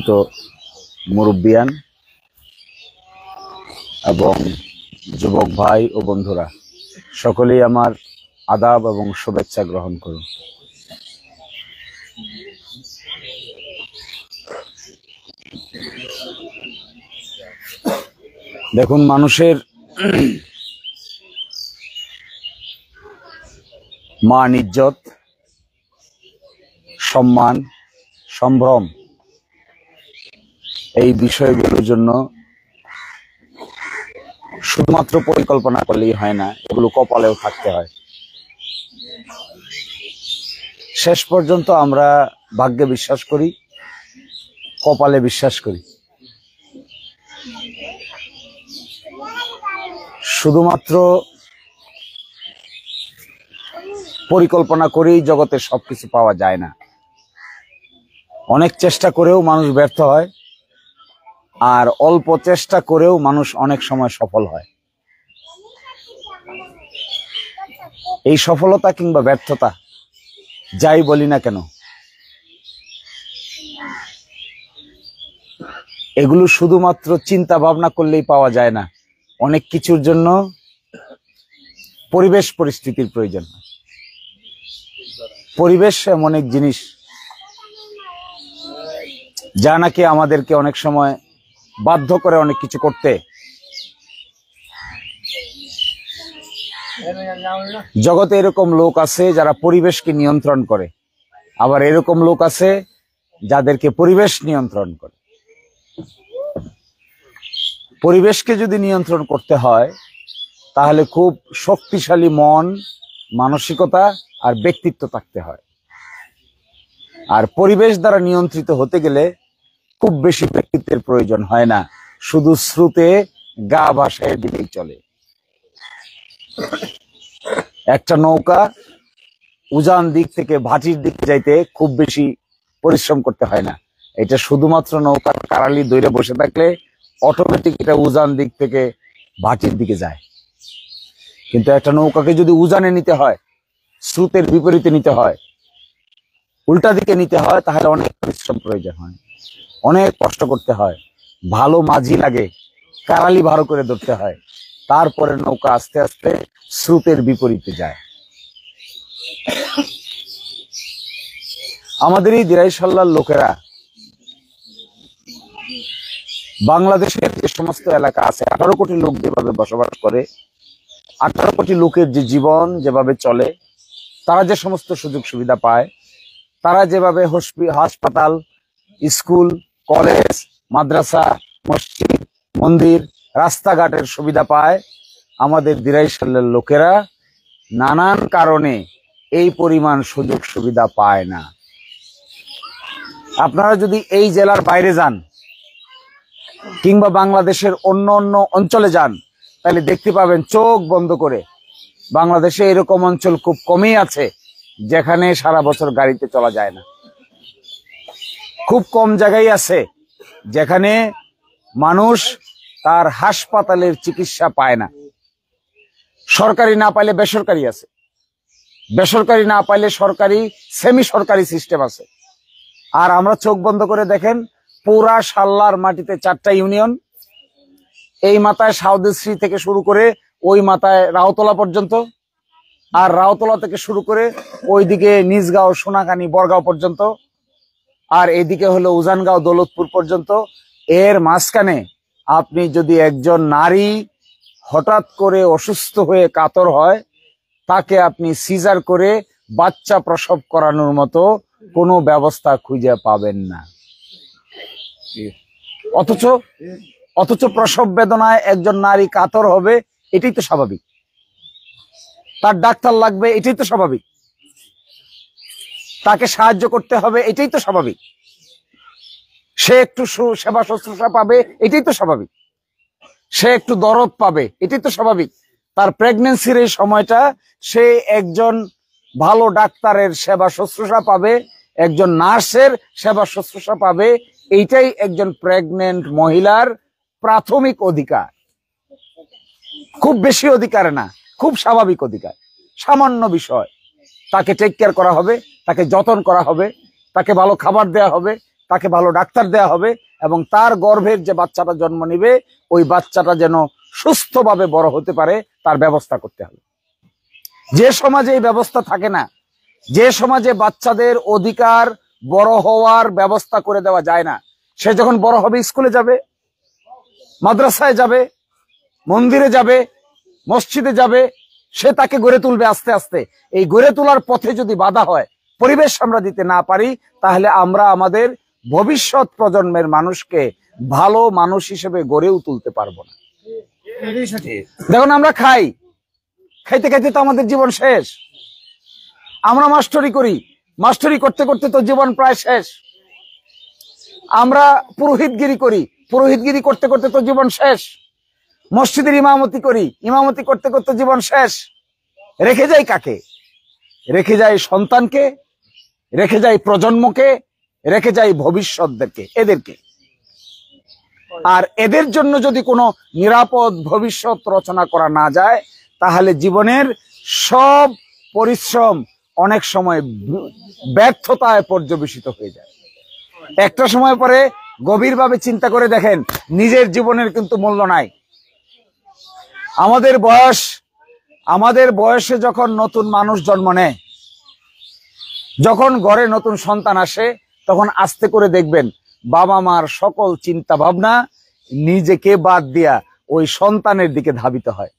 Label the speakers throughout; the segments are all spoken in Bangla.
Speaker 1: সম্মানিত মুরব্বিয়ান এবং যুবক ভাই ও বন্ধুরা, সকলেই আমার আদাব এবং শুভেচ্ছা গ্রহণ করুন। দেখুন, মানুষের মান, ইজ্জত, সম্মান, সম্ভ্রম এই বিষয়গুলোর জন্য শুধুমাত্র পরিকল্পনা করলেই হয় না, এগুলো কপালেও থাকতে হয়। শেষ পর্যন্ত আমরা ভাগ্যে বিশ্বাস করি, কপালে বিশ্বাস করি। শুধুমাত্র পরিকল্পনা করেই জগতে সবকিছু পাওয়া যায় না। অনেক চেষ্টা করেও মানুষ ব্যর্থ হয়, আর অল্প চেষ্টা করেও মানুষ অনেক সময় সফল হয়। এই সফলতা কিংবা ব্যর্থতা যাই বলি না কেন, এগুলো শুধুমাত্র চিন্তা ভাবনা করলেই পাওয়া যায় না। অনেক কিছুর জন্য পরিবেশ পরিস্থিতির প্রয়োজন। পরিবেশ এমন এক জিনিস যা নাকি আমাদেরকে অনেক সময় বাধ্য করে অনেক কিছু করতে। জগতে এরকম লোক আছে যারা পরিবেশকে নিয়ন্ত্রণ করে, আবার এরকম লোক আছে যাদেরকে পরিবেশ নিয়ন্ত্রণ করে। পরিবেশকে যদি নিয়ন্ত্রণ করতে হয় তাহলে খুব শক্তিশালী মন, মানসিকতা আর ব্যক্তিত্ব থাকতে হয়। আর পরিবেশ দ্বারা নিয়ন্ত্রিত হতে গেলে খুব বেশি ব্যক্তিত্বের প্রয়োজন হয় না, শুধু স্রোতে গা ভাসায় দিলেই চলে। একটা নৌকা উজান দিক থেকে ভাটির দিকে যাইতে খুব বেশি পরিশ্রম করতে হয় না। এটা শুধুমাত্র নৌকার কারালি দইরে বসে থাকলে অটোমেটিক এটা উজান দিক থেকে ভাটির দিকে যায়। কিন্তু একটা নৌকাকে যদি উজানে নিতে হয়, স্রোতের বিপরীতে নিতে হয়, উল্টা দিকে নিতে হয়, তাহলে অনেক পরিশ্রম প্রয়োজন হয়, অনেক কষ্ট করতে হয়, ভালো মাঝি লাগে, কারালি ভালো করে ধরতে হয়, তারপরে নৌকা আস্তে আস্তে স্রোতের বিপরীতে যায়। আমাদের এই দিরাইশাল্লার লোকেরা বাংলাদেশের যে সমস্ত এলাকা আছে, 18 কোটি লোক যেভাবে বসবাস করে, 18 কোটি লোকের যে জীবন যেভাবে চলে, তারা যে সমস্ত সুযোগ সুবিধা পায়, তারা যেভাবে হাসপাতাল, স্কুল, কলেজ, মাদ্রাসা, মসজিদ, মন্দির, রাস্তাঘাটের সুবিধা পায়, আমাদের দিরাইশালের লোকেরা নানান কারণে এই পরিমাণ সুযোগ সুবিধা পায় না। আপনারা যদি এই জেলার বাইরে যান কিংবা বাংলাদেশের অন্য অন্য অঞ্চলে যান, তাহলে দেখতে পাবেন চোখ বন্ধ করে বাংলাদেশে এরকম অঞ্চল খুব কমই আছে যেখানে সারা বছর গাড়িতে চলা যায় না। খুব কম জায়গায় আছে যেখানে মানুষ তার হাসপাতালের চিকিৎসা পায় না। সরকারি না পাইলে বেসরকারি আছে, বেসরকারি না পাইলে সরকারি, সেমি সরকারি সিস্টেম আছে। আর আমরা চোখ বন্ধ করে দেখেন, পুরা সাল্লার মাটিতে 4টা ইউনিয়ন, এই মাথায় সাউদশ্রী থেকে শুরু করে ওই মাথায় রাউতলা পর্যন্ত, আর রাউতলা থেকে শুরু করে ওইদিকে নিজগাঁও, সোনাকানি, বরগাঁও পর্যন্ত, আর এদিকে হলো উজানগাঁও, দৌলতপুর পর্যন্ত। এর মাঝখানে আপনি যদি একজন নারী হঠাৎ করে অসুস্থ হয়ে কাতর হয়, তাকে আপনি সিজার করে বাচ্চা প্রসব করানোর মতো কোনো ব্যবস্থা খুঁজে পাবেন না। অথচ প্রসব বেদনায় একজন নারী কাতর হবে, এটাই তো স্বাভাবিক। তার ডাক্তার লাগবে, এটাই তো স্বাভাবিক। তাকে সাহায্য করতে হবে, এটাই তো স্বাভাবিক। সে একটু সেবা শুশ্রূষা পাবে, এটাই তো স্বাভাবিক। সে একটু দরদ পাবে, এটাই তো স্বাভাবিক। তার প্রেগনেন্সির এই সময়টা সে একজন ভালো ডাক্তারের সেবা শুশ্রূষা পাবে, একজন নার্সের সেবা শুশ্রূষা পাবে, এইটাই একজন প্রেগনেন্ট মহিলার প্রাথমিক অধিকার। খুব বেশি অধিকার না, খুব স্বাভাবিক অধিকার, সামান্য বিষয়। তাকে টেক কেয়ার করা হবে, তাকে যত্ন করা হবে, তাকে ভালো খাবার দেওয়া হবে, তাকে ভালো ডাক্তার দেয়া হবে এবং তার গর্ভের যে বাচ্চাটা জন্ম নিবে ওই বাচ্চাটা যেন সুস্থভাবে বড় হতে পারে তার ব্যবস্থা করতে হবে। যে সমাজে এই ব্যবস্থা থাকে না, যে সমাজে বাচ্চাদের অধিকার বড় হওয়ার ব্যবস্থা করে দেওয়া যায় না, সে যখন বড় হবে স্কুলে যাবে, মাদ্রাসায় যাবে, মন্দিরে যাবে, মসজিদে যাবে, সে তাকে গড়ে তুলবে আস্তে আস্তে। এই গড়ে তোলার পথে যদি বাধা হয়, পরিবেশ আমরা দিতে না পারি, তাহলে আমরা আমাদের ভবিষ্যৎ প্রজন্মের মানুষকে ভালো মানুষ হিসেবে গড়েও তুলতে পারবো না। দেখুন, আমরা খাইতে খাইতে তো আমাদের জীবন শেষ। আমরা মাস্টারি করি, মাস্টারি করতে করতে তো জীবন প্রায় শেষ। আমরা পুরোহিতগিরি করি, পুরোহিতগিরি করতে করতে তো জীবন শেষ। মসজিদের ইমামতি করি, ইমামতি করতে করতে জীবন শেষ। রেখে যাই কাকে? রেখে যাই সন্তানকে, রেখে যাই প্রজন্মকে, রেখে যাই ভবিষ্যৎদেরকে, এদেরকে। আর এদের জন্য যদি কোনো নিরাপদ ভবিষ্যৎ রচনা করা না যায়, তাহলে জীবনের সব পরিশ্রম অনেক সময় ব্যর্থতায় পর্যবেসিত হয়ে যায়। একটা সময় পরে গভীরভাবে চিন্তা করে দেখেন, নিজের জীবনের কিন্তু মূল্য নাই। আমাদের বয়সে যখন নতুন মানুষ জন্ম নেয়, যখন ঘরে নতুন সন্তান আসে, তখন আস্তে করে দেখবেন বাবা মার সকল চিন্তা ভাবনা নিজেকে বাদ দিয়া ওই সন্তানের দিকে ধাবিত হয়।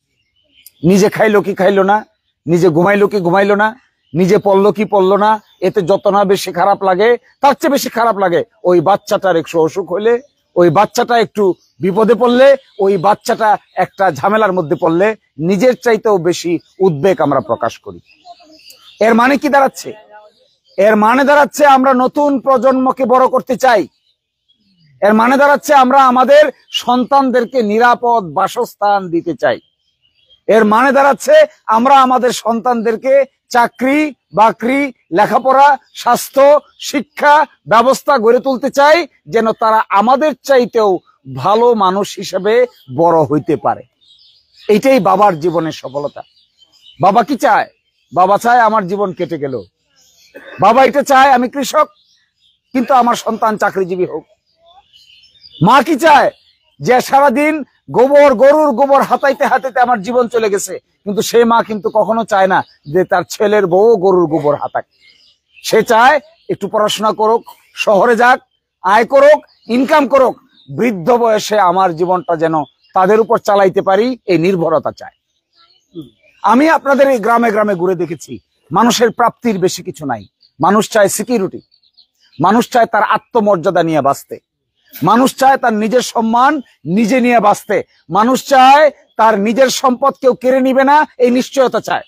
Speaker 1: নিজে খাইলো কি খাইলো না, নিজে ঘুমাইলো কি ঘুমাইলো না, নিজে পড়লো কি পড়লো না, এতে যত না বেশি খারাপ লাগে, তার চেয়ে বেশি খারাপ লাগে ওই বাচ্চাটার একটু অসুখ হইলে, ওই বাচ্চাটা একটু বিপদে পড়লে, ওই বাচ্চাটা একটা ঝামেলার মধ্যে পড়লে নিজের চাইতেও বেশি উদ্বেগ আমরা প্রকাশ করি। এর মানে কি দাঁড়াচ্ছে? এর মানে দাঁড়াচ্ছে আমরা নতুন প্রজন্মকে বড় করতে চাই। এর মানে দাঁড়াচ্ছে আমরা আমাদের সন্তানদেরকে নিরাপদ বাসস্থান দিতে চাই। এর মানে দাঁড়াচ্ছে আমরা আমাদের সন্তানদেরকে চাকরি বাকরি, লেখাপড়া, স্বাস্থ্য, শিক্ষা ব্যবস্থা গড়ে তুলতে চাই, যেন তারা আমাদের চাইতেও ভালো মানুষ হিসেবে বড় হইতে পারে। এইটাই বাবার জীবনের সফলতা। বাবা কি চায়? বাবা চায় আমার জীবন কেটে গেল। বাবা এটা চায় আমি কৃষক, কিন্তু আমার সন্তান চাকরিজীবী হোক। মা কি চায়? যে সারাদিন গরুর গোবর হাতাইতে হাতাইতে আমার জীবন চলে গেছে, কিন্তু সে মা কিন্তু কখনো চায় না যে তার ছেলের বউ গরুর গোবর হাতাক। সে চায় একটু পড়াশোনা করুক, শহরে যাক, আয় করুক, ইনকাম করুক, বৃদ্ধ বয়সে আমার জীবনটা যেন তাদের উপর চালাইতে পারি, এই নির্ভরতা চায়। আমি আপনাদের এই গ্রামে গ্রামে ঘুরে দেখেছি, মানুষের প্রাপ্তির বেশি কিছু নাই। মানুষ চায় সিকিউরিটি, মানুষ চায় তার আত্মমর্যাদা নিয়ে বাঁচতে, মানুষ চায় তার নিজের সম্মান নিজে নিয়ে বাঁচতে, মানুষ চায় তার নিজের সম্পদ কেউ কেড়ে নিবে না, এই নিশ্চয়তা চায়।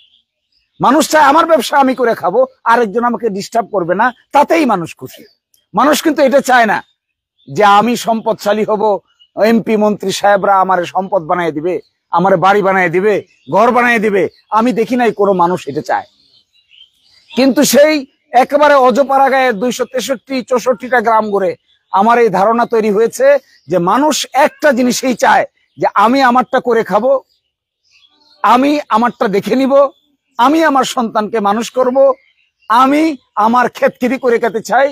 Speaker 1: মানুষ চায় আমার ব্যবসা আমি করে খাবো, আরেকজন আমাকে ডিস্টার্ব করবে না, তাতেই মানুষ খুশি। মানুষ কিন্তু এটা চায় না যে আমি সম্পদশালী হব, এমপি মন্ত্রী সাহেবরা আমার সম্পদ বানিয়ে দিবে, আমার বাড়ি বানিয়ে দিবে, ঘর বানিয়ে দিবে। আমি দেখি নাই কোনো মানুষ এটা চায়। কিন্তু সেই একেবারে অজপাড়া গায়ে 263-64টা গ্রাম ঘুরে আমার এই ধারণা তৈরি হয়েছে যে মানুষ একটা জিনিসই চায়, যে আমি আমারটা করে খাবো, আমি আমারটা দেখে নিব, আমি আমার সন্তানকে মানুষ করব, আমি আমার ক্ষেতকিরি করে খেতে চাই।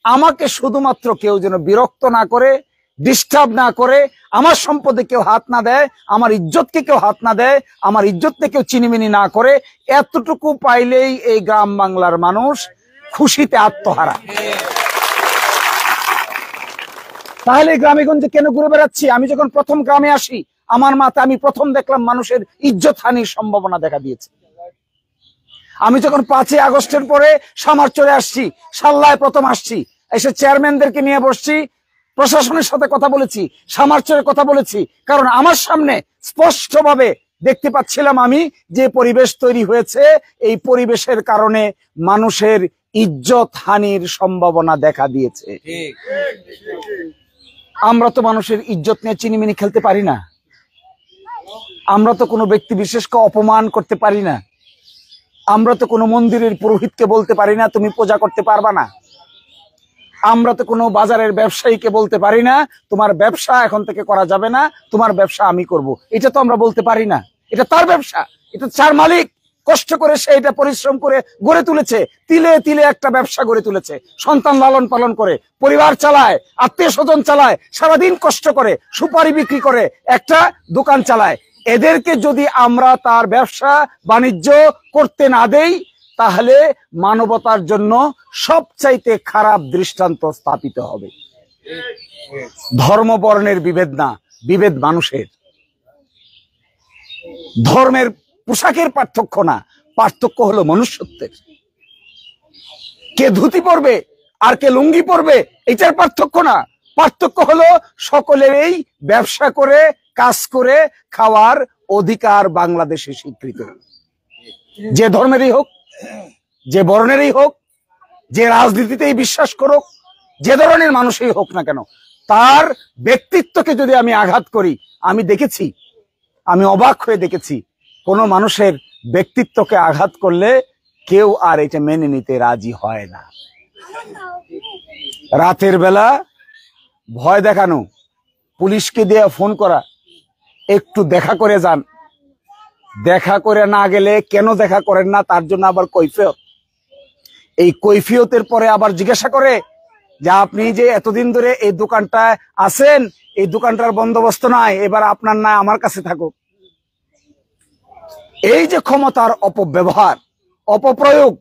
Speaker 1: আমাকে শুধুমাত্র কেউ যেন বিরক্ত না করে, ডিস্টার্ব না করে, আমার সম্পদে কেউ হাত না দেয়, আমার ইজ্জতকে কেউ হাত না দেয়, আমার ইজ্জতকে কেউ চিনিমিনি না করে, এতটুকু পাইলেই এই গ্রাম বাংলার মানুষ খুশিতে আত্মহারা। তাহলে গ্রামে গঞ্জে কেন ঘুরে বেড়াচ্ছি? আমি যখন প্রথম গ্রামে আসি, আমার মাথায় আমি প্রথম দেখলাম মানুষের ইজ্জত হানির সম্ভাবনা দেখা দিয়েছে। আমি যখন 5ই আগস্টের পরে সামারচরে আসছি, সাল্লায় প্রথম আসছি, এসে চেয়ারম্যানদেরকে নিয়ে বসছি, প্রশাসনের সাথে কথা বলেছি, সামারচরে কথা বলেছি, কারণ আমার সামনে স্পষ্টভাবে দেখতে পাচ্ছিলাম আমি যে পরিবেশ তৈরি হয়েছে, এই পরিবেশের কারণে মানুষের ইজ্জত হানির সম্ভাবনা দেখা দিয়েছে। আমরা তো মানুষের ইজ্জত নিয়ে চিনিমিনি খেলতে পারি না, আমরা তো কোনো ব্যক্তি বিশেষকে অপমান করতে পারি না, আমরা তো কোনো মন্দিরের পুরোহিতকে বলতে পারি না তুমি পূজা করতে পারবা না, আমরা তো কোনো বাজারের ব্যবসায়ীকে বলতে পারি না তোমার ব্যবসা এখন থেকে করা যাবে না, তোমার ব্যবসা আমি করব। এটা তো আমরা বলতে পারি না। এটা তার ব্যবসা, এটা তার মালিক, কষ্ট করে সে এটা পরিশ্রম করে গড়ে তুলেছে, তিলে তিলে একটা ব্যবসা গড়ে তুলেছে, সন্তান লালন পালন করে পরিবার চালায়, আত্মীয় স্বজন চালায়, সারাদিন কষ্ট করে সুপারি বিক্রি করে একটা দোকান চালায়। এদেরকে যদি আমরা তার ব্যবসা বাণিজ্য করতে না দেই, তাহলে মানবতার জন্য সবচাইতে খারাপ দৃষ্টান্ত স্থাপিত হবে। ধর্ম বর্ণের বিভেদ না, বিভেদ মানুষের। ধর্মের পোশাকের পার্থক্য না, পার্থক্য হলো মনুষ্যত্বের। কে ধুতি পরবে আর কে লুঙ্গি পরবে এটার পার্থক্য না, পার্থক্য হলো সকলের এই ব্যবসা করে কাজ করে খাওয়ার অধিকার বাংলাদেশে স্বীকৃত। যে ধর্মেরই হোক, যে বর্ণেরই হোক, যে রাজনীতিতেই বিশ্বাস করুক, যে ধরনের মানুষই হোক না কেন, তার ব্যক্তিত্বকে যদি আমি আঘাত করি, আমি দেখেছি, আমি অবাক হয়ে দেখেছি, কোন মানুষের ব্যক্তিত্বকে আঘাত করলে কেউ আর এটা মেনে নিতে রাজি হয় না। রাতের বেলা ভয় দেখানো, পুলিশকে দিয়ে ফোন করা, একটু দেখা করে যান, দেখা করে না গেলে কেন দেখা করেন না তার জন্য আবার কৈফিয়ত। এই কৈফিয়তের পরে আবার জিজ্ঞাসা করে যে আপনি যে এতদিন ধরে এই দোকানটায় আছেন, এই দোকানটার বন্দোবস্ত নাই, এবার আপনার না আমার কাছে থাকুক। এই যে ক্ষমতার অপব্যবহার, অপপ্রয়োগ,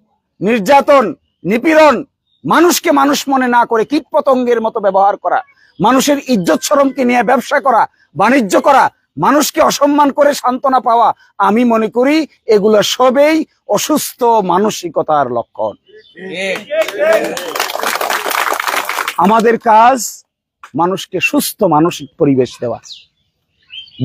Speaker 1: নির্যাতন, নিপীড়ন, মানুষকে মানুষ মনে না করে কীটপতঙ্গের মতো ব্যবহার করা, মানুষের ইজ্জত শরমকে নিয়ে ব্যবসা করা, বাণিজ্য করা, মানুষকে অসম্মান করে সান্ত্বনা পাওয়া, আমি মনে করি এগুলো সবই অসুস্থ মানসিকতার লক্ষণ। আমাদের কাজ মানুষকে সুস্থ মানসিক পরিবেশ দেওয়া।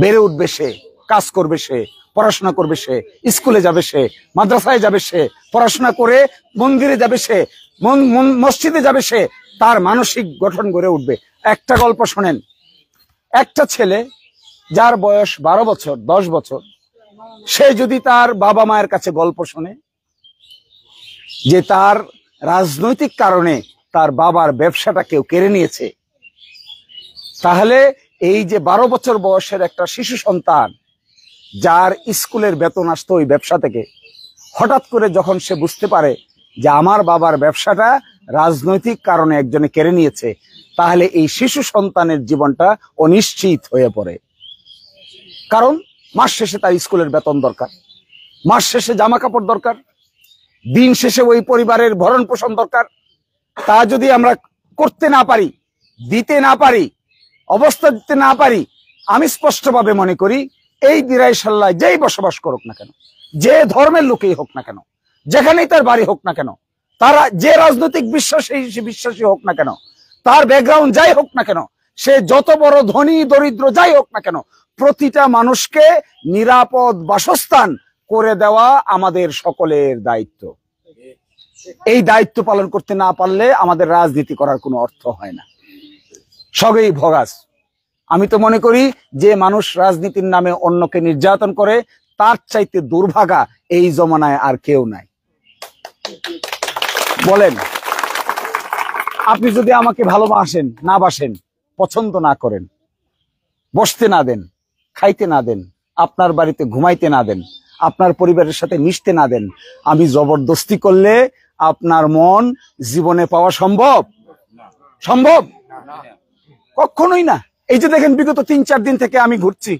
Speaker 1: বেড়ে উঠবে সে, কাজ করবে সে, পড়াশোনা করবে সে, স্কুলে যাবে সে, মাদ্রাসায় যাবে সে, পড়াশোনা করে মন্দিরে যাবে সে, মসজিদে যাবে সে, তার মানসিক গঠন গড়ে উঠবে। একটা গল্প শোনেন, একটা ছেলে যার বয়স 12 বছর 10 বছর, সে যদি তার বাবা মায়ের কাছে গল্প শোনে যে তার রাজনৈতিক কারণে তার বাবার ব্যবসাটা কেউ কেড়ে নিয়েছে, তাহলে এই যে 12 বছর বয়সের একটা শিশু সন্তান যার স্কুলের বেতন আসতো ওই ব্যবসা থেকে, হঠাৎ করে যখন সে বুঝতে পারে যে আমার বাবার ব্যবসাটা রাজনৈতিক কারণে একজনে কেড়ে নিয়েছে, তাহলে এই শিশু সন্তানের জীবনটা অনিশ্চিত হয়ে পড়ে। কারণ মাস শেষে তার স্কুলের বেতন দরকার, মাস শেষে জামা কাপড় দরকার, দিন শেষে ওই পরিবারের ভরণ পোষণ দরকার। তা যদি আমরা করতে না পারি, দিতে না পারি, অবস্থা দিতে না পারি, আমি স্পষ্টভাবে মনে করি এই দিরাইশাল্লায় যেই বসবাস করুক না কেন, যে ধর্মের লোকেই হোক না কেন, যেখানেই তার বাড়ি হোক না কেন, তারা যে রাজনৈতিক বিশ্বাসী হোক না কেন, তার ব্যাকগ্রাউন্ড যাই হোক না কেন, সে যত বড় ধনী দরিদ্র যাই হোক না কেন, প্রতিটা মানুষকে নিরাপদ বাসস্থান করে দেওয়া আমাদের সকলের দায়িত্ব। এই দায়িত্ব পালন করতে না পারলে আমাদের রাজনীতি করার কোনো অর্থ হয় না, সবই ভগাস। আমি তো মনে করি যে মানুষ রাজনীতির নামে অন্যকে নির্যাতন করে তার চাইতে দুর্ভাগা এই জমানায় আর কেউ নাই। বলেন, আপনি যদি আমাকে ভালোবাসেন, না বাসেন, পছন্দ না করেন, বসতে না দেন, খাইতে না দেন, আপনার বাড়িতে ঘুমাইতে না দেন, আপনার পরিবারের সাথে মিশতে না দেন, আমি জবরদস্তি করলে আপনার মন জীবনে পাওয়া সম্ভব? সম্ভব কখনোই না। এই যে দেখেন, বিগত 3-4 দিন থেকে আমি ঘুরছি,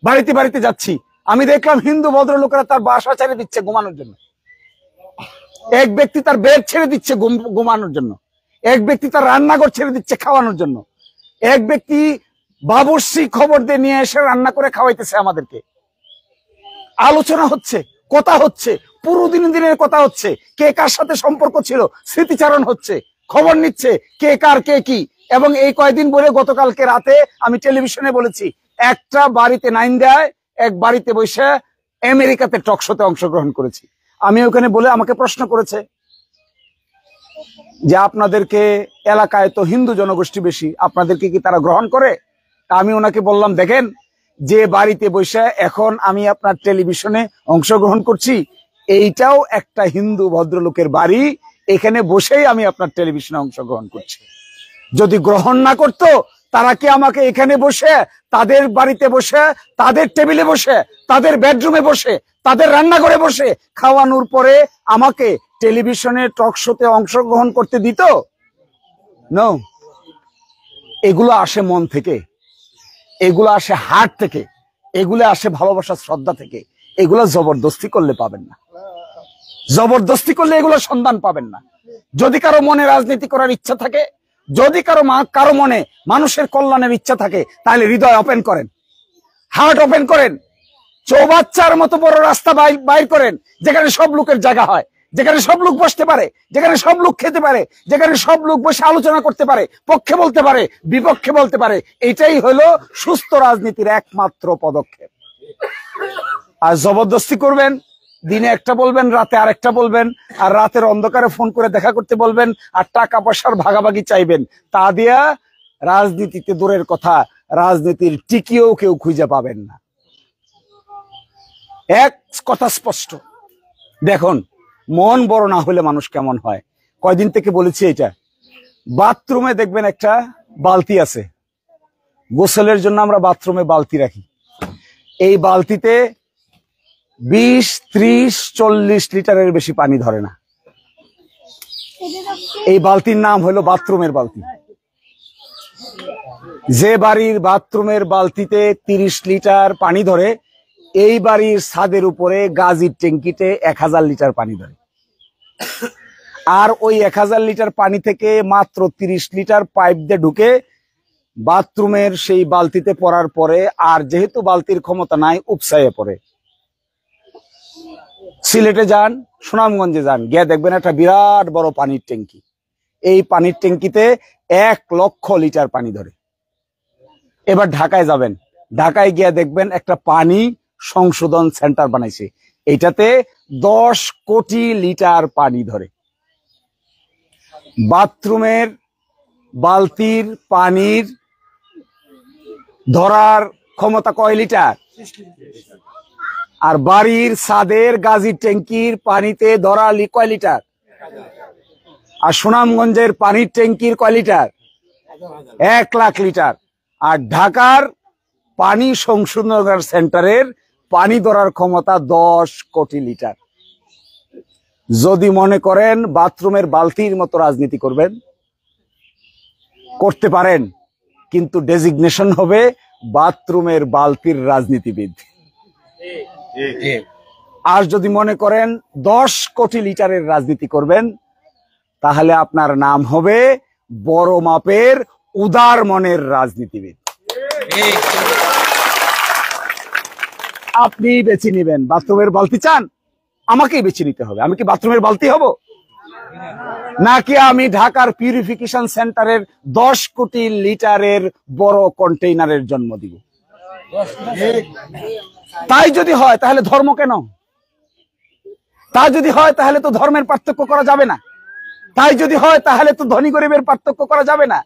Speaker 1: বাড়িতে বাড়িতে যাচ্ছি, আমি দেখলাম হিন্দু ভদ্রলোকেরা তার বাসা ছেড়ে দিচ্ছে ঘুমানোর জন্য, এক ব্যক্তি তার বেড ছেড়ে দিচ্ছে ঘুমানোর জন্য, এক ব্যক্তি তার রান্নাঘর ছেড়ে দিচ্ছে খাওয়ানোর জন্য, এক ব্যক্তি বাবুর্চি খবর দিয়ে নিয়ে এসে রান্না করে খাওয়াইতেছে আমাদেরকে। আলোচনা হচ্ছে, কথা হচ্ছে, পুরো দিনের কথা হচ্ছে, কে কার সাথে সম্পর্ক ছিল স্মৃতিচারণ হচ্ছে, খবর নিচ্ছে কে কার কে কি। এবং এই কয়েকদিন বলে গতকালকে রাতে আমি টেলিভিশনে বলেছি, একটা বাড়িতে 9 দেয়, এক বাড়িতে বসে আমেরিকাতে টকশোতে অংশগ্রহণ করেছি। আমি ওখানে বলে আমাকে প্রশ্ন করেছে যে আপনাদেরকে এলাকায় তো হিন্দু জনগোষ্ঠী বেশি, আপনাদেরকে কি তারা গ্রহণ করে? আমি ওনাকে বললাম, দেখেন, যে বাড়িতে বসে এখন আমি আপনার টেলিভিশনে অংশগ্রহণ করছি, এইটাও একটা হিন্দু ভদ্রলোকের বাড়ি, এখানে বসেই আমি আপনার টেলিভিশনে অংশগ্রহণ করছি। যদি গ্রহণ না করতো তারা কি আমাকে এখানে বসে, তাদের বাড়িতে বসে, তাদের টেবিলে বসে, তাদের বেডরুমে বসে, তাদের রান্নাঘরে বসে খাওয়ানোর পরে আমাকে টেলিভিশনে টক শোতে অংশগ্রহণ করতে দিত? নো। এগুলো আসে মন থেকে, এগুলো আসে হার্ট থেকে, এগুলো আসে ভালোবাসা শ্রদ্ধা থেকে। এগুলো জবরদস্তি করলে পাবেন না, জবরদস্তি করলে এগুলো সন্ধান পাবেন না। যদি কারো মনে রাজনীতি করার ইচ্ছা থাকে, যদি কারো মনে মানুষের কল্যাণের ইচ্ছা থাকে, তাহলে হৃদয় ওপেন করেন, হার্ট ওপেন করেন, চৌবাচ্চার মতো বড় রাস্তা বাইর করেন, যেখানে সব লোকের জায়গা হয়, যেখানে সব লোক বসতে পারে, যেখানে সব লোক খেতে পারে, যেখানে সব লোক বসে আলোচনা করতে পারে, পক্ষে বলতে পারে, বিপক্ষে বলতে পারে। এটাই হলো সুস্থ রাজনীতির একমাত্র পদক্ষেপ। আর জবরদস্তি করবেন, দিনে একটা বলবেন, রাতে আরেকটা বলবেন, আর রাতের অন্ধকারে ফোন করে দেখা করতে বলবেন, আর টাকা পয়সার ভাগাভাগি চাইবেন, তা দিয়া রাজনীতিতে দূরের কথা, রাজনীতির টিকিও কেউ খুঁজে পাবেন না। এক কথা স্পষ্ট। দেখুন, মন বড় না হলে মানুষ কেমন হয়। কয়দিন থেকে বলেছি এটা। বাথরুমে দেখবেন একটা বালতি আছে, গোসলের জন্য আমরা বাথরুমে বালতি রাখি। এই বালতিতে 20, 30, 40 লিটারের বেশি পানি ধরে না। এই বালতির নাম হলো বাথরুমের বালতি। যে বাড়ির বাথরুমের বালতিতে 30 লিটার পানি ধরে, এই বাড়ির ছাদের উপরে গাজির ট্যাঙ্কিতে 1000 লিটার পানি ধরে। আর ওই 1000 লিটার পানি থেকে মাত্র 30 লিটার পাইপ দিয়ে ঢুকে বাথরুমের সেই বালতিতে পড়ার পরে, আর যেহেতু বালতির ক্ষমতা নাই, উপসায়ে পড়ে। সিলেটে যান, সুনামগঞ্জে যান, গিয়ে দেখবেন একটা বিরাট বড় পানির ট্যাঙ্কি। এই পানির ট্যাঙ্কিতে 1 লক্ষ লিটার পানি ধরে। এবার ঢাকায় যাবেন, ঢাকায় গিয়ে দেখবেন একটা পানি সংশোধন সেন্টার বানাইছে, এইটাতে 10 কোটি লিটার পানি ধরে। বাথরুমের বালতির পানির ধরার ক্ষমতা কয় লিটার? আর বাড়ির ছাদের গাজির ট্যাঙ্কির পানিতে ধরা কয় লিটার? আর সুনামগঞ্জের পানির ট্যাঙ্কির কয় লিটার? 1 লাখ লিটার। আর ঢাকার পানি সংশোধন সেন্টারের পানি ধরার ক্ষমতা 10 কোটি লিটার। যদি মনে করেন বাথরুমের বালতির মতো রাজনীতি করবেন, করতে পারেন, কিন্তু ডেজিগনেশন হবে বাথরুমের বালতির রাজনীতিবিদ। আর যদি মনে করেন 10 কোটি লিটারের রাজনীতি করবেন, তাহলে আপনার নাম হবে বড় মাপের উদার মনের রাজনীতিবিদ। আপনি বেছে নিবেন। বাথরুমের বালতি চান, আমাকেই বেছে নিতে হবে। আমি কি বাথরুমের বালতি হব, নাকি আমি ঢাকার পিউরিফিকেশন সেন্টারের 10 কোটি লিটারের বড় কন্টেইনারের জন্ম দিব? তাই যদি হয় তাহলে ধর্ম কেন? তা যদি হয় তাহলে তো ধর্মের পার্থক্য করা যাবে না। তাই যদি হয় তাহলে তো ধনী গরিবের পার্থক্য করা যাবে না।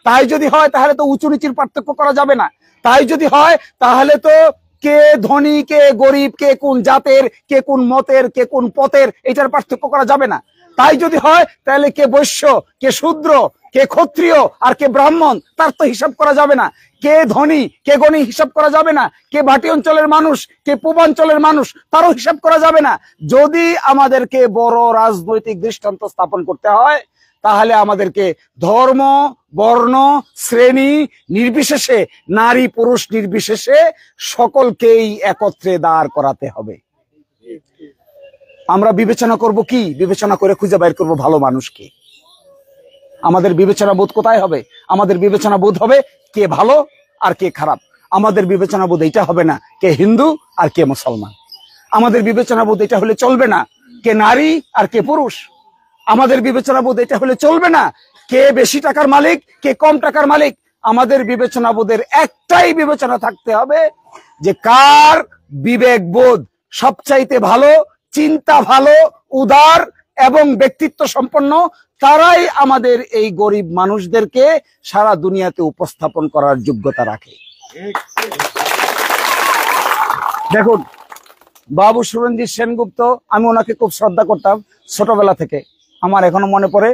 Speaker 1: তাই যদি হয় তাহলে তো উঁচু নিচুর পার্থক্য করা যাবে না। তাই যদি হয় তাহলে তো কে ধনী কে গরিব, কে কোন জাতের, কে কোন মতের, কে কোন পথের, এটার পার্থক্য করা যাবে না। তাই যদি হয় তাহলে কে বৈশ্য, কে শূদ্র, কে ক্ষত্রিয় আর কে ব্রাহ্মণ, তার তো হিসাব করা যাবে না। কে ধনী কে গণী হিসাব করা যাবে না। কে ভাটি অঞ্চলের মানুষ কে পূর্বাঞ্চলের মানুষ, তারও হিসাব করা যাবে না। যদি আমাদেরকে বড় রাজনৈতিক দৃষ্টান্ত স্থাপন করতে হয়, তাহলে আমাদেরকে ধর্ম, বর্ণ, শ্রেণী নির্বিশেষে, নারী পুরুষ নির্বিশেষে সকলকেই একত্রে দাঁড় করাতে হবে। আমরা বিবেচনা করব কি? বিবেচনা করে খুঁজে বের করব ভালো মানুষকে। আমাদের বিবেচনা বোধ কোথায় হবে? আমাদের বিবেচনা বোধ হবে কে ভালো আর কে খারাপ। আমাদের বিবেচনা বোধ এটা হবে না কে হিন্দু আর কে মুসলমান। আমাদের বিবেচনা বোধ এটা হলে চলবে না কে নারী আর কে পুরুষ। আমাদের বিবেচনা বোধ এটা হলে চলবে না কে বেশি টাকার মালিক কে কম টাকার মালিক। আমাদের বিবেচনা বোধের একটাই বিবেচনা থাকতে হবে যে কার বিবেক বোধ সবচাইতে ভালো, চিন্তা ভালো, উদার এবং ব্যক্তিত্ব সম্পন্ন, তারাই আমাদের এই গরিব মানুষদেরকে সারা দুনিয়াতে উপস্থাপন করার যোগ্যতা রাখে। দেখুন, বাবু সুরঞ্জিত সেনগুপ্ত, আমি ওনাকে খুব শ্রদ্ধা করতাম ছোটবেলা থেকে। আমার এখনো মনে পড়ে,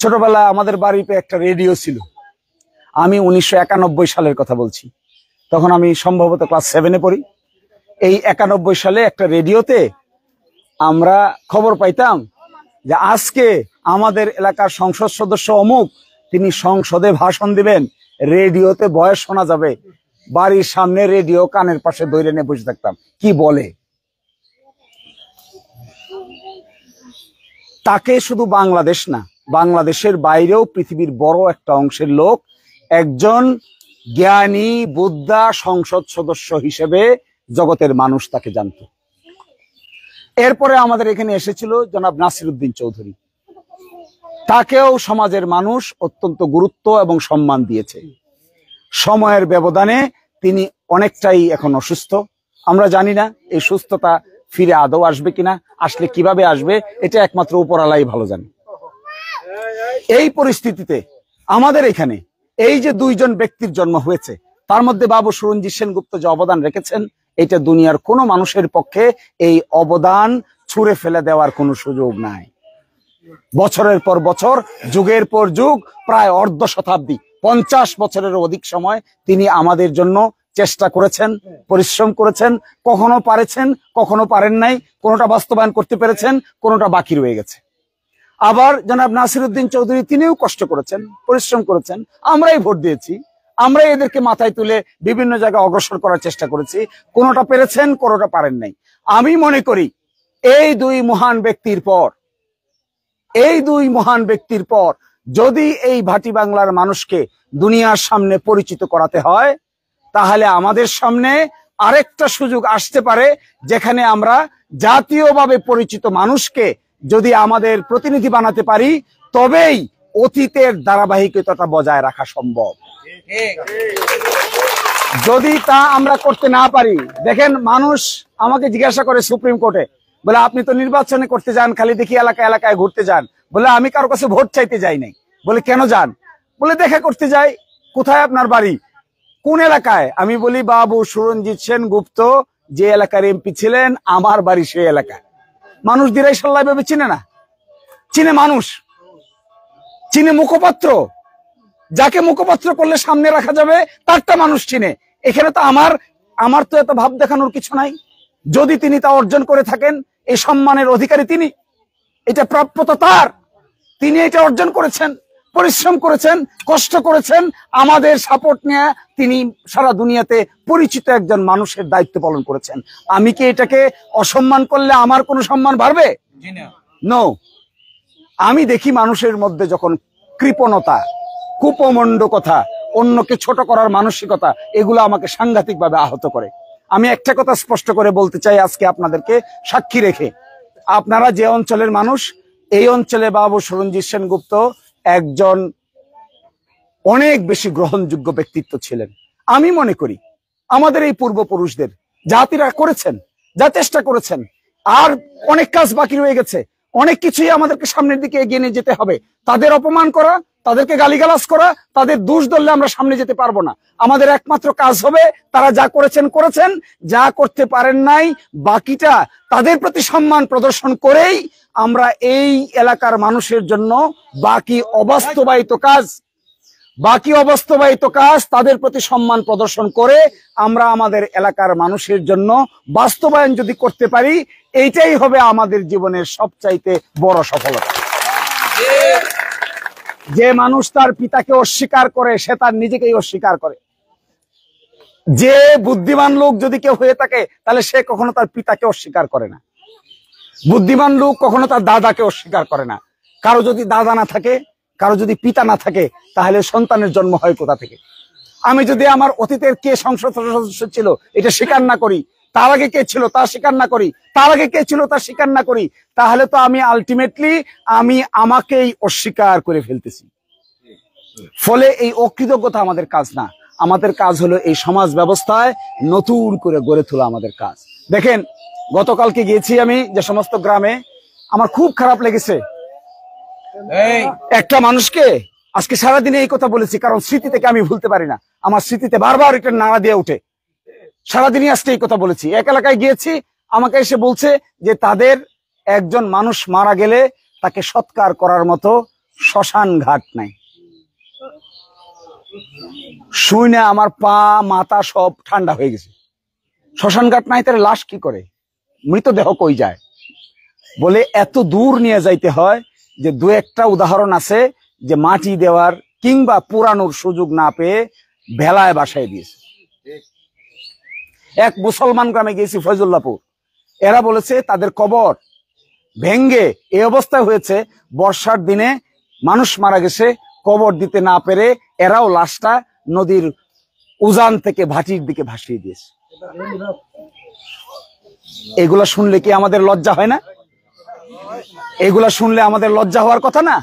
Speaker 1: ছোটবেলায় আমাদের বাড়িতে একটা রেডিও ছিল। আমি 1991 সালের কথা বলছি, তখন আমি সম্ভবত ক্লাস 7-এ পড়ি। এই 91 সালে একটা রেডিওতে আমরা খবর পাইতাম যে আজকে আমাদের এলাকার সংসদ সদস্য অমুক, তিনি সংসদে ভাষণ দিবেন, রেডিওতে বয়স শোনা যাবে। বাড়ির সামনে রেডিও কানের পাশে ধরে নিয়ে বসে থাকতাম, কি বলে। তাকে শুধু বাংলাদেশ না, বাংলাদেশের বাইরেও পৃথিবীর বড় একটা অংশের লোক একজন জ্ঞানী বুদ্ধা সংসদ সদস্য হিসেবে জগতের মানুষ তাকে জানত। এরপরে আমাদের এখানে এসেছিল জনাব নাসিরউদ্দিন চৌধুরী, তাকেও সমাজের মানুষ অত্যন্ত গুরুত্ব এবং সম্মান দিয়েছে। সময়ের ব্যবধানে তিনি অনেকটাই এখন অসুস্থ। আমরা জানি না এই সুস্থতা ফিরে আদৌ আসবে কিনা, আসলে কিভাবে আসবে এটা একমাত্র উপরওয়ালাই ভালো জানে। এই পরিস্থিতিতে আমাদের এখানে এই যে দুইজন ব্যক্তির জন্ম হয়েছে, তার মধ্যে বাবু সুরঞ্জিত সেনগুপ্ত যে অবদান রেখেছেন, এটা দুনিয়ার কোনো মানুষের পক্ষে এই অবদান ছুঁড়ে ফেলে দেওয়ার কোনো সুযোগ নাই। বছরের পর বছর, যুগের পর যুগ, প্রায় অর্ধ শতাব্দী, 50 বছরের অধিক সময় তিনি আমাদের জন্য চেষ্টা করেছেন, পরিশ্রম করেছেন। কখনো পারেছেন, কখনো পারেন নাই, কোনোটা বাস্তবায়ন করতে পেরেছেন, কোনোটা বাকি রয়ে গেছে। আবার জনাব নাসিরউদ্দিন চৌধুরী, তিনিও কষ্ট করেছেন, পরিশ্রম করেছেন। আমরাই ভোট দিয়েছি, আমরাই এদেরকে মাথায় তুলে বিভিন্ন জায়গায় অগ্রসর করার চেষ্টা করেছি। কোনোটা পেরেছেন, কোনোটা পারেন নাই। আমি মনে করি এই দুই মহান ব্যক্তির পর যদি এই ভাটি বাংলার মানুষকে দুনিয়ার সামনে পরিচিত করাতে হয়, তাহলে আমাদের সামনে আরেকটা সুযোগ আসতে পারে, যেখানে আমরা জাতীয়ভাবে পরিচিত মানুষকে যদি আমাদের প্রতিনিধি বানাতে পারি, তবেই অতীতের ধারাবাহিকতাটা বজায় রাখা সম্ভব। যদি তা আমরা করতে না পারি, দেখেন মানুষ আমাকে জিজ্ঞাসা করে সুপ্রিম কোর্টে, বলে আপনি তো নির্বাচনে করতে যান, খালি দেখি এলাকায় এলাকায় ঘুরতে যান। বলে আমি কারো কাছে ভোট চাইতে যাই নাই। বলে কেন যান? বলে দেখা করতে যাই। কোথায় আপনার বাড়ি? কোন এলাকায়? আমি বলি বাবু সুরঞ্জিত সেনগুপ্ত যে এলাকার এমপি ছিলেন, আমার বাড়ি সেই এলাকায়। মানুষ দিরাই সাল্লাই ভাবে চিনে না, চিনে মানুষ, চিনে মুখপাত্র। যাকে মুখপাত্র করলে সামনে রাখা যাবে তারটা মানুষ চিনে। এখানে তো আমার তো এত ভাব দেখানোর কিছু নাই। যদি তিনি তা অর্জন করে থাকেন, এই সম্মানের অধিকারী তিনি, এটা প্রাপ্যতা তার। তিনি এটা অর্জন করেছেন, পরিশ্রম করেছেন, কষ্ট করেছেন, আমাদের সাপোর্ট নিয়ে তিনি সারা দুনিয়াতে পরিচিত একজন মানুষের দায়িত্ব পালন করেছেন। আমি কি এটাকে অসম্মান করলে আমার কোনো সম্মান বাড়বে? নো। আমি দেখি মানুষের মধ্যে যখন কৃপণতা, কুপমণ্ডকতা, অন্যকে ছোট করার মানসিকতা, এগুলো আমাকে সাংঘাতিকভাবে আহত করে। আমি একটা কথা স্পষ্ট করে বলতে চাই আজকে আপনাদেরকে সাক্ষী রেখে, আপনারা যে অঞ্চলের মানুষ, এই অঞ্চলে বাবু সুরঞ্জিত সেনগুপ্ত একজন অনেক বেশি গ্রহণযোগ্য ব্যক্তিত্ব ছিলেন। আমি মনে করি আমাদের এই পূর্বপুরুষদের জাতিরা করেছেন, যা চেষ্টা করেছেন, আর অনেক কাজ বাকি রয়ে গেছে। অনেক কিছুই আমাদেরকে সামনের দিকে এগিয়ে নিয়ে যেতে হবে। তাদের অপমান করা, তাদেরকে গালিগালাজ করা, তাদের দোষ ধরলে আমরা সামনে যেতে পারবো না। আমাদের একমাত্র কাজ হবে, তারা যা করেছেন করেছেন, যা করতে পারেন নাই বাকিটা তাদের প্রতি সম্মান প্রদর্শন করেই আমরা এই এলাকার মানুষের জন্য বাকি অবাস্তবায়িত কাজ তাদের প্রতি সম্মান প্রদর্শন করে আমরা আমাদের এলাকার মানুষের জন্য বাস্তবায়ন যদি করতে পারি, এইটাই হবে আমাদের জীবনের সবচাইতে বড় সফলতা। যে মানুষ তার পিতাকে অস্বীকার করে, সে তার নিজেকেই অস্বীকার করে। যে বুদ্ধিমান লোক যদি কেউ হয়ে থাকে, তাহলে সে কখনো তার পিতাকে অস্বীকার করে না। বুদ্ধিমান লোক কখনো তার দাদাকে অস্বীকার করে না। কারো যদি দাদা না থাকে, কারো যদি পিতা না থাকে, তাহলে সন্তানের জন্ম হয় কোথা থেকে? আমি যদি আমার অতীতের কে সংসদ সদস্য ছিল এটা স্বীকার না করি, তার আগে কে ছিল তা স্বীকার না করি, তার আগে কে ছিল তা স্বীকার না করি, তাহলে তো আমি আলটিমেটলি আমাকেই অস্বীকার করে ফেলতেছি। ফলে এই অকৃতজ্ঞতা আমাদের কাজ না। আমাদের কাজ হলো এই সমাজ ব্যবস্থায় নতুন করে গড়ে তোলা আমাদের কাজ। দেখেন, গতকালকে গিয়েছি আমি যে সমস্ত গ্রামে, আমার খুব খারাপ লেগেছে। একটা মানুষকে আজকে সারাদিনে এই কথা বলেছি, কারণ স্মৃতি থেকে আমি ভুলতে পারি না। আমার স্মৃতিতে বারবার একটা নাড়া দিয়ে উঠে। সারাদিনই আজকে এই কথা বলেছি। এক এলাকায় গিয়েছি, আমাকে এসে বলছে যে তাদের একজন মানুষ মারা গেলে তাকে সৎকার করার মতো শ্মশান ঘাট নাই। শুনে আমার পা মাথা সব ঠান্ডা হয়ে গেছে। শ্মশান ঘাট নাই তার লাশ কি করে, মৃতদেহ কই যায়? বলে এত দূর নিয়ে যাইতে হয় যে দু একটা উদাহরণ আছে যে মাটি দেওয়ার কিংবা পুরানোর সুযোগ না পেয়ে ভেলায় বাসায় দিয়েছে। এক মুসলমান গ্রামে গেছি ফয়জুল্লাহপুর, এরা বলেছে তাদের কবর ভেঙ্গে এই অবস্থায় হয়েছে, বর্ষার দিনে মানুষ মারা গেছে, কবর দিতে না পেরে এরাও লাশটা নদীর উজান থেকে ভাটির দিকে ভাসিয়ে দিয়েছে। এগুলা শুনলে কি আমাদের লজ্জা হয় না? এগুলা শুনলে আমাদের লজ্জা হওয়ার কথা না?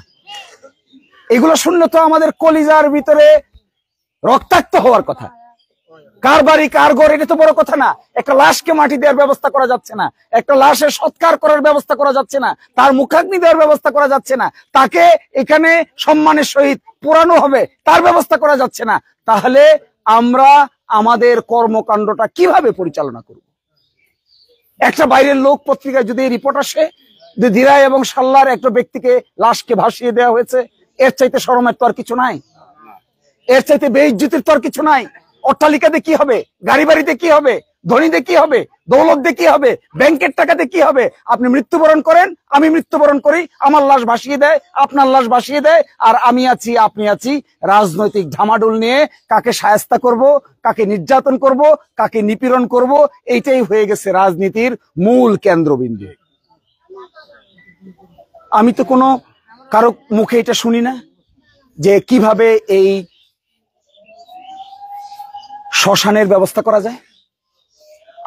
Speaker 1: এগুলো শুনলে তো আমাদের কলিজার ভিতরে রক্তাক্ত হওয়ার কথা। কার বাড়ি কার ঘর এটা তো বড় কথা না, একটা লাশকে মাটি দেওয়ার ব্যবস্থা করা যাচ্ছে না, একটা লাশের সৎকার করার ব্যবস্থা করা যাচ্ছে না, তার মুখাগ্নি দেওয়ার ব্যবস্থা করা যাচ্ছে না, তাকে এখানে সম্মানের সহিত পোড়ানো হবে তার ব্যবস্থা করা যাচ্ছে না, তাহলে আমরা আমাদের কর্মকাণ্ডটা কিভাবে পরিচালনা করব? একটা বাইরের লোক পত্রিকায় যদি রিপোর্ট আসে যে দিরাই এবং সাল্লার একটা ব্যক্তিকে লাশকে ভাসিয়ে দেওয়া হয়েছে, এর চাইতে শরমের তো আর কিছু নাই, এর চাইতে বেইজ্জতির তো আর কিছু নাই। অট্টালিকাতে কি হবে, গাড়ি বাড়িতে কি হবে, ধনীতে কি হবে, দৌলতে কি হবে, ব্যাংকের টাকাতে কি হবে? আপনি মৃত্যুবরণ করেন, আমি মৃত্যুবরণ করি, আমার লাশ ভাসিয়ে দেয়, আপনার লাশ ভাসিয়ে দেয়, আর আমি আছি আপনি আছি রাজনৈতিক ঢামাডোল নিয়ে কাকে শায়েস্তা করব, কাকে নির্যাতন করব, কাকে নিপীড়ন করব, এইটাই হয়ে গেছে রাজনীতির মূল কেন্দ্রবিন্দু। আমি তো কোনো কারো মুখে এটা শুনি না যে কিভাবে এই শ্মশানের ব্যবস্থা করা যায়।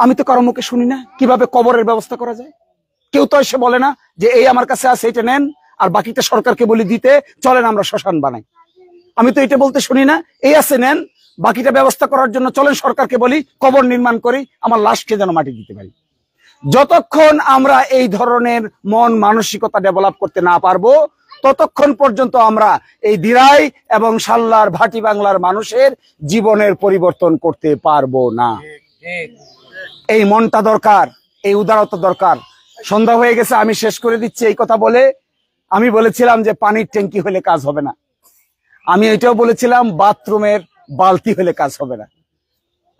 Speaker 1: আমি তো কারো মুখে শুনি না কিভাবে কবরের ব্যবস্থা করা যায়। কেউ তো এসে বলে না যে এই আমার কাছে আছে, এটা নেন, আর বাকিটা সরকারকে বলি দিতে, চলেন আমরা শ্মশান বানাই। আমি তো এটা বলতে শুনি না, এই আছে নেন, বাকিটা ব্যবস্থা করার জন্য চলেন সরকারকে বলি কবর নির্মাণ করি, আমার লাশকে যেন মাটি দিতে পারি। যতক্ষণ আমরা এই ধরনের মন মানসিকতা ডেভেলপ করতে না পারবো, ততক্ষণ পর্যন্ত আমরা এই দিরাই এবং সাল্লার ভাটি বাংলার মানুষের জীবনের পরিবর্তন করতে পারবো না। এই মনটা দরকার, এই উদারতা দরকার। সন্ধ্যা হয়ে গেছে, আমি শেষ করে দিচ্ছি এই কথা বলে। আমি বলেছিলাম যে পানির ট্যাঙ্কি হলে কাজ হবে না, আমি এটাও বলেছিলাম বাথরুমের বালতি হলে কাজ হবে না।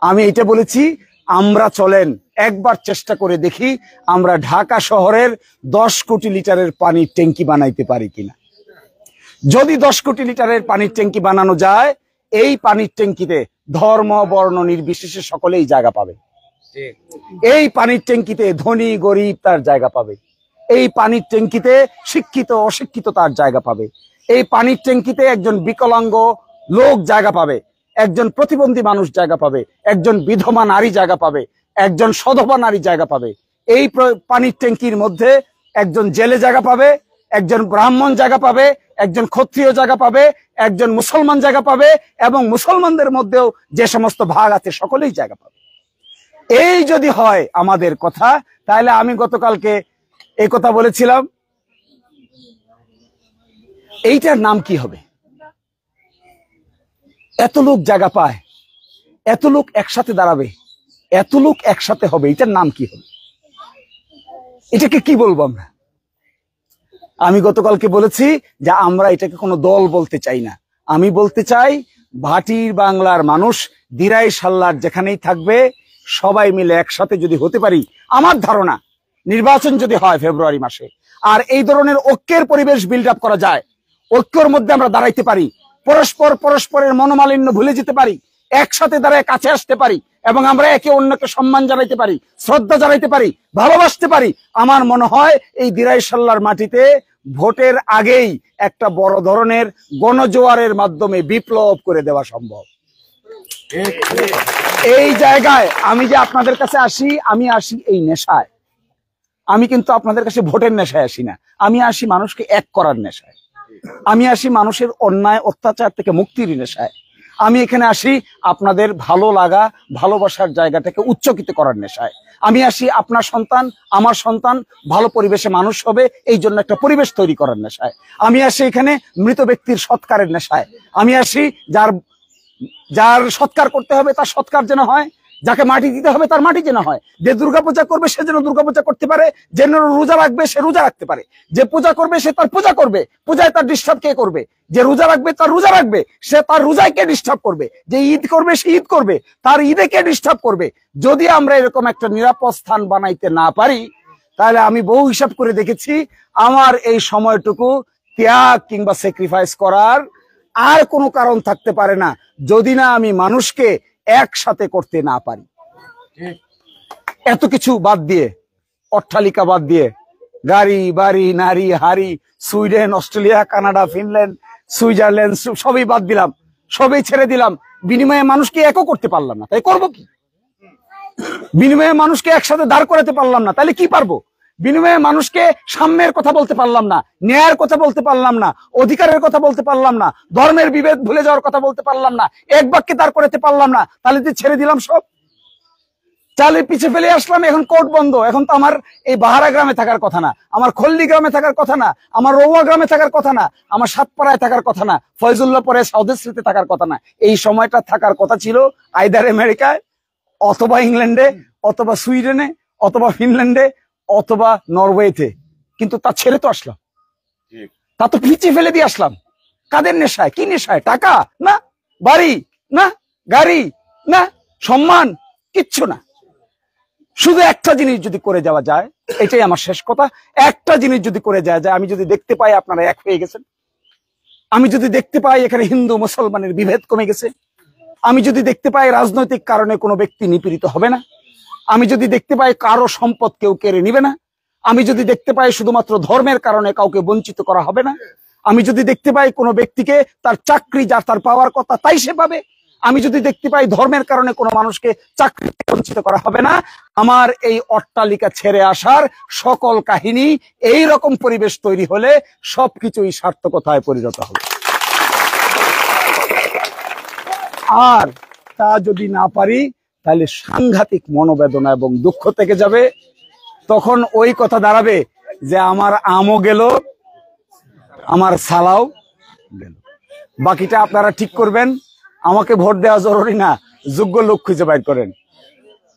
Speaker 1: আমি এটা বলেছি, আমরা চলেন একবার চেষ্টা করে দেখি আমরা ঢাকা শহরের 10 কোটি লিটারের পানির ট্যাঙ্কি বানাইতে পারি কিনা। যদি 10 কোটি লিটারের পানির ট্যাঙ্কি বানানো যায়, এই পানির ট্যাঙ্কিতে ধর্ম বর্ণ নির্বিশেষে সকলেই জায়গা পাবে। এই পানির ট্যাঙ্কিতে ধনী গরিব তার জায়গা পাবে, এই পানির ট্যাঙ্কিতে শিক্ষিত অশিক্ষিত তার জায়গা পাবে, এই পানির ট্যাঙ্কিতে একজন বিকলাঙ্গ লোক জায়গা পাবে, একজন প্রতিবন্ধী মানুষ জায়গা পাবে, একজন বিধবা নারী জায়গা পাবে, একজন সধবা নারী জায়গা পাবে। এই পানির ট্যাঙ্কির মধ্যে একজন জেলে জায়গা পাবে, একজন ব্রাহ্মণ জায়গা পাবে, একজন ক্ষত্রিয় জায়গা পাবে, একজন মুসলমান জায়গা পাবে, এবং মুসলমানদের মধ্যেও যে সমস্ত ভাগ আছে সকলেই জায়গা পাবে। এই যদি হয় আমাদের কথা, তাহলে আমি গতকালকে এই কথা বলেছিলাম, এইটার নাম কি হবে? এত লোক জায়গা পায়, এত লোক একসাথে দাঁড়াবে, এত লোক একসাথে হবে, এটার নাম কি হবে? এটাকে কি বলবো আমরা? আমি গতকালকে বলেছি যে আমরা এটাকে কোনো দল বলতে চাই না, আমি বলতে চাই ভাটির বাংলার মানুষ দিরাই সাল্লার যেখানেই থাকবে সবাই মিলে একসাথে যদি হতে পারি, আমার ধারণা নির্বাচন যদি হয় ফেব্রুয়ারি মাসে, আর এই ধরনের ঐক্যের পরিবেশ বিল্ড আপ করা যায়, ঐক্যের মধ্যে আমরা দাঁড়াইতে পারি, পরস্পরের মনোমালিন্য ভুলে যেতে পারি, একসাথে দাঁড়ায় কাছে আসতে পারি, এবং আমরা একে অন্যকে সম্মান জানাইতে পারি, শ্রদ্ধা জানাইতে পারি, ভালোবাসতে পারি, আমার মনে হয় এই দিরাই সাল্লার মাটিতে ভোটের আগেই একটা বড় ধরনের গণজোয়ারের মাধ্যমে বিপ্লব করে দেওয়া সম্ভব। এই জায়গায় আমি যে আপনাদের কাছে আসি, আমি আসি এই নেশায়। আমি কিন্তু আপনাদের কাছে ভোটের নেশায় আসি না, আমি আসি মানুষকে এক করার নেশায়, আমি আসি মানুষের অন্যায় অত্যাচার থেকে মুক্তির নেশায়, আমি এখানে আসি আপনাদের ভালো লাগা ভালোবাসার জায়গাটাকে উচ্চকিত করার নেশায়, আমি আসি আপনার সন্তান আমার সন্তান ভালো পরিবেশে মানুষ হবে এই জন্য একটা পরিবেশ তৈরি করার নেশায়, আমি আসি এখানে মৃত ব্যক্তির সৎকারের নেশায়, আমি আসি যার সৎকার করতে হবে তার সৎকার যেন হয়, যাকে মাটি দিতে হবে তার মাটি যেন হয়, যে দুর্গাপূজা করবে সে যেন দুর্গাপূজা করতে পারে, যে রোজা রাখবে সে রোজা রাখতে পারে, যে পূজা করবে সে তার পূজা করবে, পূজায় তার ডিস্টার্ব কে করবে, যে রোজা রাখবে তার রোজা রাখবে, সে তার রোজায় কে ডিস্টার্ব করবে, যে ঈদ করবে সে ঈদ করবে, তার ঈদে কে ডিস্টার্ব করবে। যদি আমরা এরকম একটা নিরাপদ স্থান বানাইতে না পারি, তাহলে আমি বহু হিসাব করে দেখেছি আমার এই সময়টুকু ত্যাগ কিংবা স্যাক্রিফাইস করার আর কোনো কারণ থাকতে পারে না, যদি না আমি মানুষকে একসাথে করতে না পারি। এত কিছু বাদ দিয়ে, অট্টালিকা বাদ দিয়ে, গাড়ি বাড়ি নারী হাড়ি, Sweden Australia Canada Finland Switzerland সবই বাদ দিলাম, সবই ছেড়ে দিলাম, বিনিময়ে মানুষকে একও করতে পারলাম না, তাই করবো কি? বিনিময়ে মানুষকে একসাথে দাঁড় করাতে পারলাম না, তাহলে কি পারবো? বিনিময়ে মানুষকে সাম্যের কথা বলতে পারলাম না, ন্যায়ের কথা বলতে পারলাম না, অধিকারের কথা বলতে পারলাম না, ধর্মের বিভেদ ভুলে যাওয়ার কথা বলতে পারলাম না, এক বাক্যে দাঁড় করাতে পারলাম না, তাহলে যে ছেড়ে দিলাম সব, চালে পিছে ফেলে আসলাম। এখন কোর্ট বন্ধ, এখন তো আমার এই বাহারা গ্রামে থাকার কথা না, আমার খল্লি গ্রামে থাকার কথা না, আমার রৌয়া গ্রামে থাকার কথা না, আমার সাতপাড়ায় থাকার কথা না, ফয়জুল্লাহ পরে সাউথেস্ট্রিতে থাকার কথা না। এই সময়টা থাকার কথা ছিল আইদার আমেরিকায়, অথবা ইংল্যান্ডে, অথবা সুইডেনে, অথবা ফিনল্যান্ডে, অথবা নরওয়েতে, কিন্তু তা ছেড়ে তো আসলাম, তা তো পিছিয়ে ফেলে দিয়ে আসলাম। কাদের নেশায়? কি নেশায়? টাকা না, বাড়ি না, গাড়ি না, সম্মান, কিচ্ছু না। শুধু একটা জিনিস যদি করে যাওয়া যায়, এটাই আমার শেষ কথা, একটা জিনিস যদি করে যাওয়া যায়, আমি যদি দেখতে পাই আপনারা এক হয়ে গেছেন, আমি যদি দেখতে পাই এখানে হিন্দু মুসলমানের বিভেদ কমে গেছে, আমি যদি দেখতে পাই রাজনৈতিক কারণে কোনো ব্যক্তি নিপীড়িত হবে না, আমি যদি দেখতে পাই কারো সম্পদ কেউ কেড়ে নিবে না, আমি যদি দেখতে পাই শুধুমাত্র ধর্মের কারণে কাউকে বঞ্চিত করা হবে না, আমি যদি দেখতে পাই কোনো ব্যক্তিকে তার চাকরি যা তার পাওয়ার কথা তাই সে পাবে, আমি যদি দেখতে পাই ধর্মের কারণে কোনো মানুষকে চাকরি থেকে বঞ্চিত করা হবে না, আমার এই অট্টালিকা ছেড়ে আসার সকল কাহিনী এই রকম পরিবেশ তৈরি হলে সবকিছুই সার্থকতায় পরিণত হবে। আর তা যদি না পারি, তাহলে সাংঘাতিক মনোবেদনা এবং দুঃখ থেকে যাবে। তখন ওই কথা দাঁড়াবে যে আমার আমও গেল, আমার সালাও গেল। বাকিটা আপনারা ঠিক করবেন। আমাকে ভোট দেওয়া জরুরি না, যোগ্য লোক খুঁজে বাইর করেন।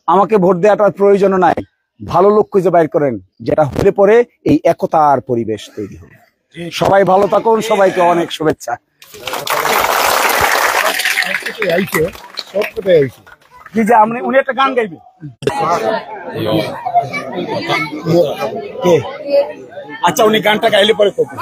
Speaker 1: আমাকে ভোট দেওয়াটার প্রয়োজন নাই, ভালো লোক খুঁজে বাইর করেন, যেটা হলে পরে এই একতার পরিবেশ তৈরি হবে। সবাই ভালো থাকুন, সবাইকে অনেক শুভেচ্ছা। উনি একটা গান গাইবে। আচ্ছা, উনি গানটা গাইলে পরে করবেন।